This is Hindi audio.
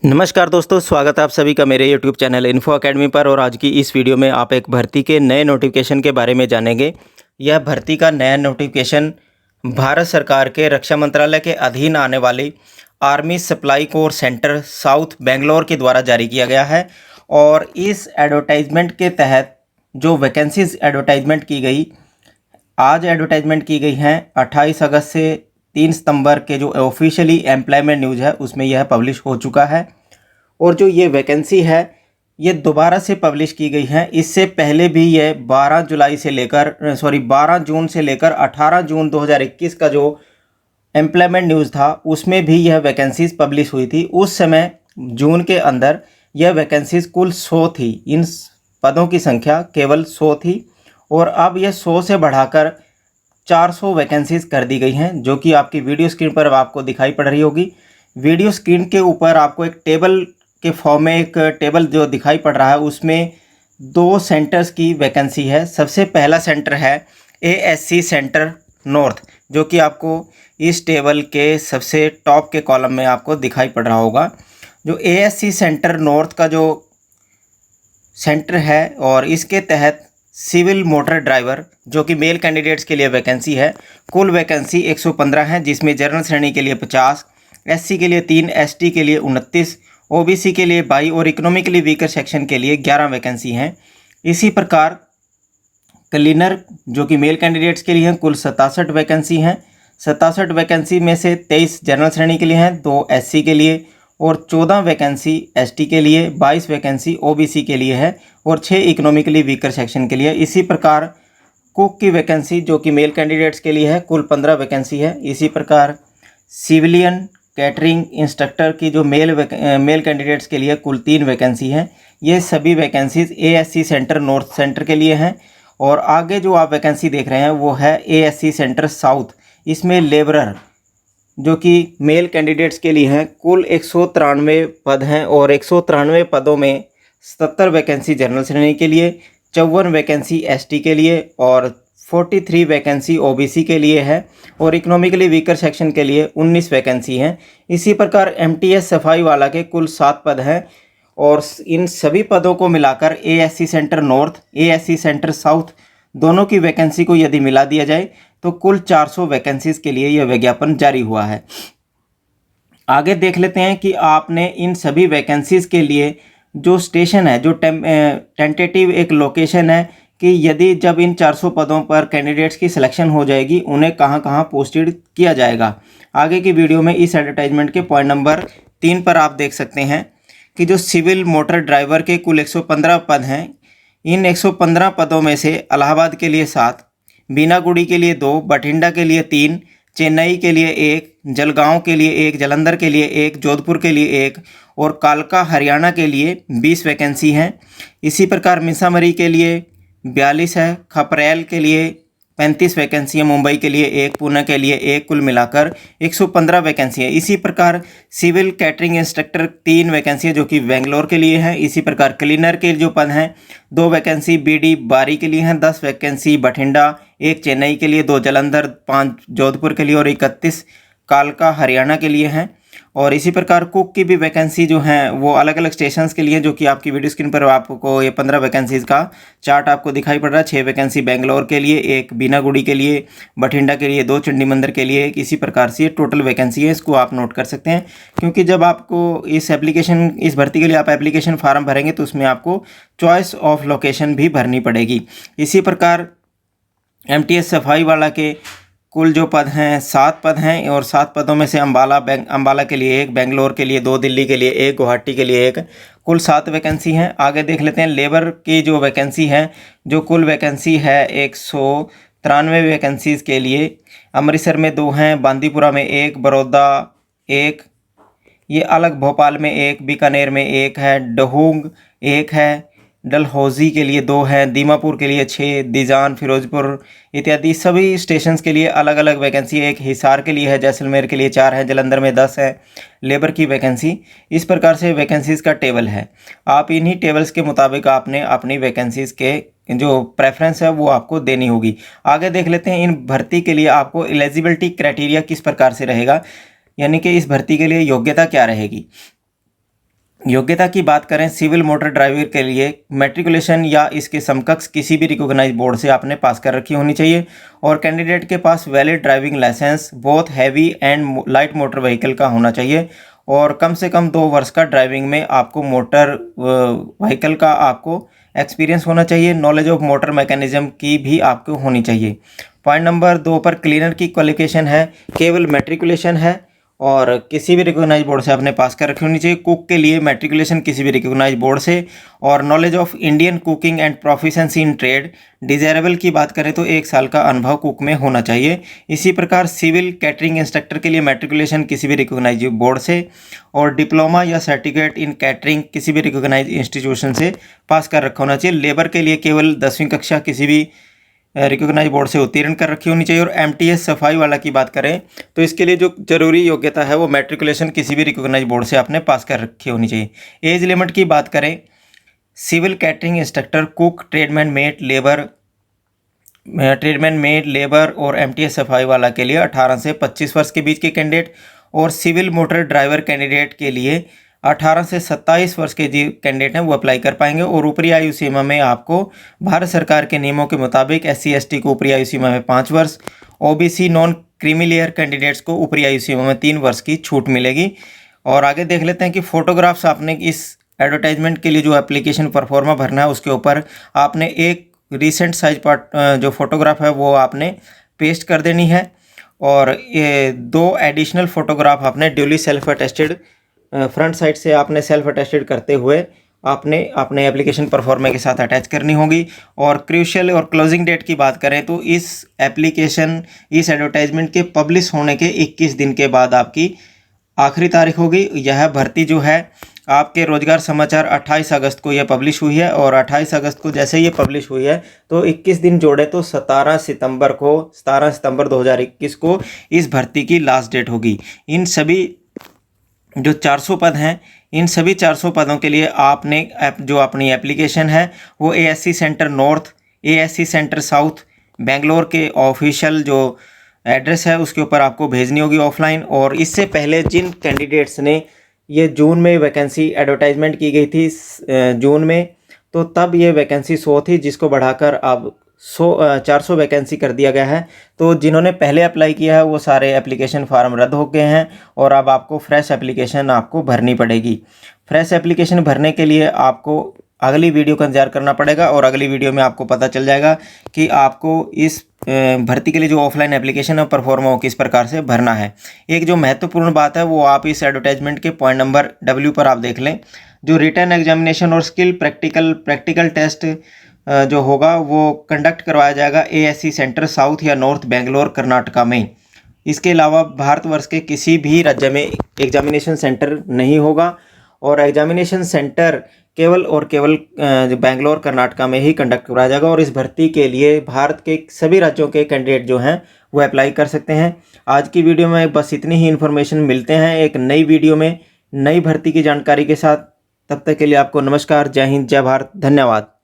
नमस्कार दोस्तों, स्वागत है आप सभी का मेरे YouTube चैनल इन्फो अकेडमी पर। और आज की इस वीडियो में आप एक भर्ती के नए नोटिफिकेशन के बारे में जानेंगे। यह भर्ती का नया नोटिफिकेशन भारत सरकार के रक्षा मंत्रालय के अधीन आने वाली army supply core centre south Bangalore के द्वारा जारी किया गया है। और इस एडवर्टाइजमेंट के तहत जो वैकेंसीज एडवर्टाइजमेंट की गई, आज एडवर्टाइजमेंट की गई हैं 28 अगस्त से 3 सितंबर के जो ऑफिशियली एम्प्लॉयमेंट न्यूज़ है उसमें यह पब्लिश हो चुका है। और जो ये वैकेंसी है ये दोबारा से पब्लिश की गई है। इससे पहले भी ये 12 जून से लेकर 18 जून 2021 का जो एम्प्लॉयमेंट न्यूज़ था उसमें भी यह वैकेंसीज पब्लिश हुई थी। उस समय जून के अंदर यह वैकेंसीज कुल 100 थी, इन पदों की संख्या केवल 100 थी। और अब यह 100 से बढ़ाकर 400 वैकेंसीज कर दी गई हैं, जो कि आपकी वीडियो स्क्रीन पर आपको दिखाई पड़ रही होगी। वीडियो स्क्रीन के ऊपर आपको एक टेबल के फॉर्म में एक टेबल जो दिखाई पड़ रहा है उसमें 2 सेंटर्स की वैकेंसी है। सबसे पहला सेंटर है ASC सेंटर नॉर्थ, जो कि आपको इस टेबल के सबसे टॉप के कॉलम में आपको दिखाई पड़ रहा होगा। जो ASC सेंटर नॉर्थ का जो सेंटर है और इसके तहत सिविल मोटर ड्राइवर जो कि मेल कैंडिडेट्स के लिए वैकेंसी है। कुल वैकेंसी 115 है, जिसमें जनरल श्रेणी के लिए 50, SC के लिए 3, ST के लिए 29, OBC के लिए 22 और इकोनॉमिकली वीकर सेक्शन के लिए 11 वैकेंसी हैं। इसी प्रकार क्लीनर जो कि मेल कैंडिडेट्स के लिए हैं, कुल 67 वैकेंसी हैं। 67 वैकेंसी में से 23 जनरल श्रेणी के लिए हैं, 2 SC के लिए और 14 वैकेंसी ST के लिए, 22 वैकेंसी OBC के लिए है और 6 इकोनॉमिकली वीकर सेक्शन के लिए। इसी प्रकार कुक की वैकेंसी जो कि मेल कैंडिडेट्स के लिए है, कुल 15 वैकेंसी है। इसी प्रकार सिविलियन कैटरिंग इंस्ट्रक्टर की जो मेल कैंडिडेट्स के लिए कुल 3 वैकेंसी हैं। ये सभी vacancies ASC centre north centre के लिए हैं। और आगे जो आप वैकेंसी देख रहे हैं वो है ASC सेंटर साउथ। इसमें लेबरर जो कि मेल कैंडिडेट्स के लिए हैं, कुल 193 पद हैं और 193 पदों में 77 वैकेंसी जनरल श्रेणी के लिए, 54 वैकेंसी ST के लिए और 43 वैकेंसी OBC के लिए है और इकोनॉमिकली वीकर सेक्शन के लिए 19 वैकेंसी हैं। इसी प्रकार MTS सफाई वाला के कुल 7 पद हैं और इन सभी पदों को मिलाकर ASC centre north, ASC centre south दोनों की वैकेंसी को यदि मिला दिया जाए तो कुल 400 वैकेंसीज के लिए यह विज्ञापन जारी हुआ है। आगे देख लेते हैं कि आपने इन सभी वैकेंसीज के लिए जो स्टेशन है, जो टेंटेटिव एक लोकेशन है कि यदि जब इन 400 पदों पर कैंडिडेट्स की सिलेक्शन हो जाएगी उन्हें कहां कहां पोस्टेड किया जाएगा। आगे की वीडियो में इस एडवर्टाइजमेंट के पॉइंट नंबर 3 पर आप देख सकते हैं कि जो सिविल मोटर ड्राइवर के कुल 115 पद हैं, इन 115 पदों में से इलाहाबाद के लिए 7, बीनागुड़ी के लिए 2, बठिंडा के लिए 3, चेन्नई के लिए 1, जलगांव के लिए 1, जालंधर के लिए 1, जोधपुर के लिए 1 और कालका हरियाणा के लिए 20 वैकेंसी हैं। इसी प्रकार मिसामरी के लिए 42 है, खपरेल के लिए 35 वैकेंसी है, मुंबई के लिए 1, पुणे के लिए 1, कुल मिलाकर 115 वैकेंसी है। इसी प्रकार सिविल कैटरिंग इंस्ट्रक्टर 3 वैकेंसी है जो कि बेंगलोर के लिए है। इसी प्रकार क्लीनर के जो पद हैं 2 वैकेंसी BD बारी के लिए हैं, 10 वैकेंसी बठिंडा, 1 चेन्नई के लिए, 2 जालंधर, 5 जोधपुर के लिए और 31 कालका हरियाणा के लिए हैं। और इसी प्रकार कुक की भी वैकेंसी जो हैं वो अलग अलग स्टेशंस के लिए, जो कि आपकी वीडियो स्क्रीन पर आपको ये 15 वैकेंसीज का चार्ट आपको दिखाई पड़ रहा है। 6 वैकेंसी बेंगलोर के लिए, 1 बीनागुड़ी के लिए, बठिंडा के लिए, 2 चंडी मंदिर के लिए, इसी प्रकार से टोटल वैकेंसी है। इसको आप नोट कर सकते हैं क्योंकि जब आपको इस भर्ती के लिए आप एप्लीकेशन फॉर्म भरेंगे तो उसमें आपको चॉइस ऑफ लोकेशन भी भरनी पड़ेगी। इसी प्रकार MTS सफाई वाला के कुल जो पद हैं 7 पद हैं और 7 पदों में से अम्बाला के लिए 1, बेंगलोर के लिए 2, दिल्ली के लिए 1, गुवाहाटी के लिए 1, कुल 7 वैकेंसी हैं। आगे देख लेते हैं लेबर की जो वैकेंसी है, जो कुल वैकेंसी है 193 वैकेंसीज़ के लिए। अमृतसर में 2 हैं, बांदीपुरा में 1, बड़ौदा 1, ये अलग भोपाल में 1, बीकानेर में 1 है, डहूंग 1 है, डलहौजी के लिए 2 है, दीमापुर के लिए 6, दीजान, फिरोजपुर इत्यादि सभी स्टेशंस के लिए अलग अलग वैकेंसी है। एक हिसार के लिए है, जैसलमेर के लिए 4 है, जलंधर में 10 है लेबर की वैकेंसी। इस प्रकार से वैकेंसीज़ का टेबल है। आप इन्हीं टेबल्स के मुताबिक आपने अपनी वैकेंसीज़ के जो प्रेफरेंस है वो आपको देनी होगी। आगे देख लेते हैं इन भर्ती के लिए आपको एलिजिबिलिटी क्राइटेरिया किस प्रकार से रहेगा, यानी कि इस भर्ती के लिए योग्यता क्या रहेगी। योग्यता की बात करें सिविल मोटर ड्राइवर के लिए मैट्रिकुलेशन या इसके समकक्ष किसी भी रिकॉग्नाइज बोर्ड से आपने पास कर रखी होनी चाहिए और कैंडिडेट के पास valid driving licence both heavy and light motor vehicle का होना चाहिए और कम से कम 2 वर्ष का ड्राइविंग में आपको मोटर व्हीकल का आपको एक्सपीरियंस होना चाहिए। नॉलेज ऑफ मोटर मैकेनिज्म की भी आपको होनी चाहिए। पॉइंट नंबर 2 पर क्लीनर की क्वालिफिकेशन है, केवल मैट्रिकुलेशन है और किसी भी रिकॉग्नाइज बोर्ड से आपने पास कर रखी होनी चाहिए। कुक के लिए मैट्रिकुलेशन किसी भी रिकॉग्नाइज बोर्ड से और knowledge of Indian cooking and proficiency in trade. Desirable की बात करें तो 1 साल का अनुभव कुक में होना चाहिए। इसी प्रकार सिविल कैटरिंग इंस्ट्रक्टर के लिए मैट्रिकुलेशन किसी भी रिकॉग्नाइज बोर्ड से और डिप्लोमा या सर्टिफिकेट इन कैटरिंग किसी भी रिकॉग्नाइज इंस्टीट्यूशन से पास कर रखा होना चाहिए। लेबर के लिए केवल 10वीं कक्षा किसी भी रिकॉग्नाइज बोर्ड से उत्तीर्ण कर रखी होनी चाहिए। और एमटीएस सफाई वाला की बात करें तो इसके लिए जो जरूरी योग्यता है वो मैट्रिकुलेशन किसी भी रिकॉग्नाइज बोर्ड से आपने पास कर रखी होनी चाहिए। एज लिमिट की बात करें civil catering instructor, cook, tradesman mate labour और एमटीएस सफाई वाला के लिए 18 से 25 वर्ष के बीच के कैंडिडेट और सिविल मोटर ड्राइवर कैंडिडेट के लिए 18 से 27 वर्ष के जो कैंडिडेट हैं वो अप्लाई कर पाएंगे। और ऊपरी आयु सीमा में आपको भारत सरकार के नियमों के मुताबिक SC/ST को ऊपरी आयु सीमा में 5 वर्ष, OBC नॉन क्रीमीलेयर कैंडिडेट्स को ऊपरी आयु सीमा में 3 वर्ष की छूट मिलेगी। और आगे देख लेते हैं कि फ़ोटोग्राफ्स आपने इस एडवर्टाइजमेंट के लिए जो एप्लीकेशन परफॉर्मा भरना है उसके ऊपर आपने एक रिसेंट साइज जो फोटोग्राफ है वो आपने पेस्ट कर देनी है और ये 2 एडिशनल फोटोग्राफ आपने duly self attested front side से आपने सेल्फ अटेस्टेड करते हुए आपने अपने एप्लीकेशन परफॉर्मा के साथ अटैच करनी होगी। और क्रूशियल और क्लोजिंग डेट की बात करें तो इस एडवर्टाइजमेंट के पब्लिश होने के 21 दिन के बाद आपकी आखिरी तारीख होगी। यह भर्ती जो है आपके रोजगार समाचार 28 अगस्त को यह पब्लिश हुई है और 28 अगस्त को जैसे ये पब्लिश हुई है तो 21 दिन जोड़े तो 17 सितंबर 2021 को इस भर्ती की लास्ट डेट होगी। इन सभी जो 400 पद हैं इन सभी 400 पदों के लिए आपने जो अपनी एप्लीकेशन है वो ASC centre north, ASC centre south Bangalore के ऑफिशियल जो एड्रेस है उसके ऊपर आपको भेजनी होगी ऑफलाइन। और इससे पहले जिन कैंडिडेट्स ने ये जून में वैकेंसी एडवर्टाइजमेंट की गई थी जून में, तो तब ये वैकेंसी 100 थी जिसको बढ़ाकर अब 400 वैकेंसी कर दिया गया है। तो जिन्होंने पहले अप्लाई किया है वो सारे एप्लीकेशन फार्म रद्द हो गए हैं और अब आपको फ्रेश एप्लीकेशन आपको भरनी पड़ेगी। फ्रेश एप्लीकेशन भरने के लिए आपको अगली वीडियो का इंतजार करना पड़ेगा और अगली वीडियो में आपको पता चल जाएगा कि आपको इस भर्ती के लिए जो ऑफलाइन एप्लीकेशन है परफॉर्मा वो किस प्रकार से भरना है। एक जो महत्वपूर्ण बात है वो आप इस एडवर्टाइजमेंट के पॉइंट नंबर W पर आप देख लें। जो रिटन एग्जामिनेशन और स्किल प्रैक्टिकल टेस्ट जो होगा वो कंडक्ट करवाया जाएगा ASC सेंटर साउथ या नॉर्थ बेंगलोर कर्नाटका में। इसके अलावा भारतवर्ष के किसी भी राज्य में एग्जामिनेशन सेंटर नहीं होगा और एग्जामिनेशन सेंटर केवल बेंगलोर कर्नाटका में ही कंडक्ट कराया जाएगा। और इस भर्ती के लिए भारत के सभी राज्यों के कैंडिडेट जो हैं वो अप्लाई कर सकते हैं। आज की वीडियो में बस इतनी ही इन्फॉर्मेशन। मिलते हैं एक नई वीडियो में नई भर्ती की जानकारी के साथ। तब तक के लिए आपको नमस्कार, जय हिंद, जय भारत, धन्यवाद।